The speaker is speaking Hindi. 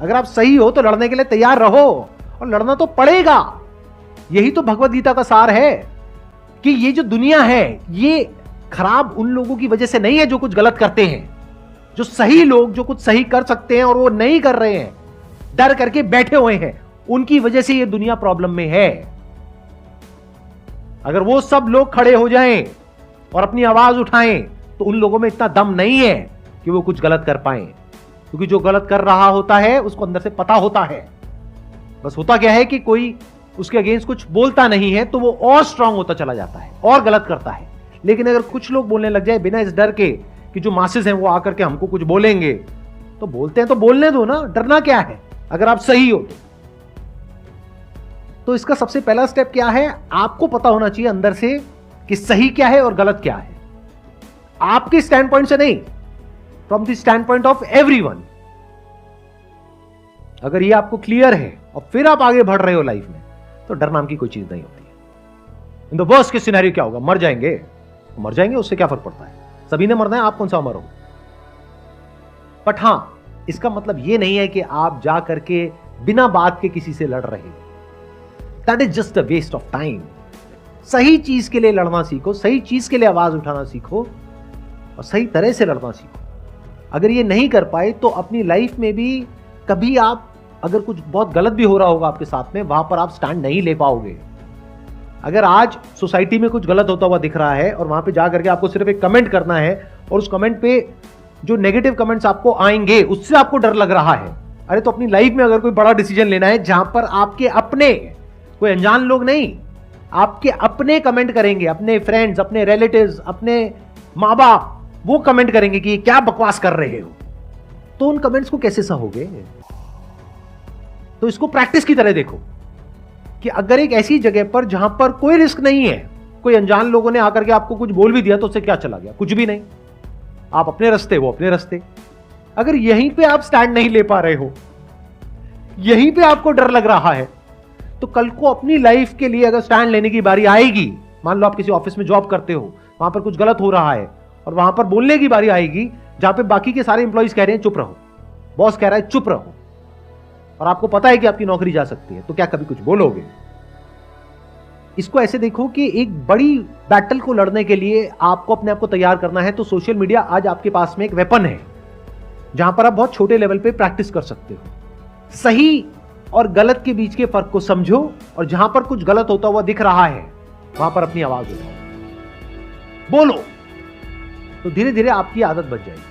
अगर आप सही हो तो लड़ने के लिए तैयार रहो, और लड़ना तो पड़ेगा। यही तो भगवत गीता का सार है कि ये जो दुनिया है ये खराब उन लोगों की वजह से नहीं है जो कुछ गलत करते हैं। जो सही लोग जो कुछ सही कर सकते हैं और वो नहीं कर रहे हैं, डर करके बैठे हुए हैं, उनकी वजह से ये दुनिया प्रॉब्लम में है। अगर वो सब लोग खड़े हो जाएं और अपनी आवाज उठाएं तो उन लोगों में इतना दम नहीं है कि वो कुछ गलत कर पाएं, क्योंकि जो गलत कर रहा होता है उसको अंदर से पता होता है। बस होता क्या है कि कोई उसके अगेंस्ट कुछ बोलता नहीं है तो वो और स्ट्रांग होता चला जाता है और गलत करता है। लेकिन अगर कुछ लोग बोलने लग जाए बिना इस डर के कि जो मासेस हैं वो आकर के हमको कुछ बोलेंगे, तो बोलते हैं तो बोलने दो ना, डरना क्या है अगर आप सही हो तो इसका सबसे पहला स्टेप क्या है, आपको पता होना चाहिए अंदर से कि सही क्या है और गलत क्या है। आपके स्टैंड पॉइंट से नहीं, from the stand point of everyone. अगर ये आपको क्लियर है और फिर आप आगे बढ़ रहे हो लाइफ में, तो डर नाम की कोई चीज नहीं होती है। In the worst case scenario क्या होगा, मर जाएंगे, मर जाएंगे, उससे क्या फर्क पड़ता है, सभी ने मरना है, आप कौन सा मरो। बट हां, इसका मतलब यह नहीं है कि आप जा करके बिना बात के किसी से लड़ रहे हो। That is just a waste of time. सही चीज के लिए लड़ना सीखो, सही चीज के लिए आवाज उठाना सीखो और सही तरह से लड़ना सीखो। अगर ये नहीं कर पाए तो अपनी लाइफ में भी कभी आप, अगर कुछ बहुत गलत भी हो रहा होगा आपके साथ में, वहां पर आप स्टैंड नहीं ले पाओगे। अगर आज सोसाइटी में कुछ गलत होता हुआ दिख रहा है और वहां पे जाकर के आपको सिर्फ एक कमेंट करना है और उस कमेंट पे जो नेगेटिव कमेंट्स आपको आएंगे उससे आपको डर लग रहा है, अरे तो अपनी लाइफ में अगर कोई बड़ा डिसीजन लेना है जहां पर आपके अपने, कोई अनजान लोग नहीं, आपके अपने कमेंट करेंगे, अपने फ्रेंड्स, अपने रिलेटिव्स, अपने माँ बाप, वो कमेंट करेंगे कि क्या बकवास कर रहे हो, तो उन कमेंट्स को कैसे सहोगे। तो इसको प्रैक्टिस की तरह देखो कि अगर एक ऐसी जगह पर जहां पर कोई रिस्क नहीं है, कोई अनजान लोगों ने आकर के आपको कुछ बोल भी दिया तो उससे क्या चला गया, कुछ भी नहीं, आप अपने रास्ते, वो अपने रास्ते। अगर यहीं पे आप स्टैंड नहीं ले पा रहे हो, यहीं पे आपको डर लग रहा है, तो कल को अपनी लाइफ के लिए अगर स्टैंड लेने की बारी आएगी, मान लो आप किसी ऑफिस में जॉब करते हो, वहां पर कुछ गलत हो रहा है और वहां पर बोलने की बारी आएगी जहां पे बाकी के सारे इंप्लॉइज कह रहे हैं चुप रहो, बॉस कह रहा है चुप रहो, और आपको पता है कि आपकी नौकरी जा सकती है, तो क्या कभी कुछ बोलोगे। इसको ऐसे देखो कि एक बड़ी बैटल को लड़ने के लिए आपको अपने आप को तैयार करना है, तो सोशल मीडिया आज आपके पास में एक वेपन है जहां पर आप बहुत छोटे लेवल पे प्रैक्टिस कर सकते हो। सही और गलत के बीच के फर्क को समझो और जहां पर कुछ गलत होता हुआ दिख रहा है वहां पर अपनी आवाज उठाओ, बोलो, तो धीरे धीरे आपकी आदत बन जाएगी।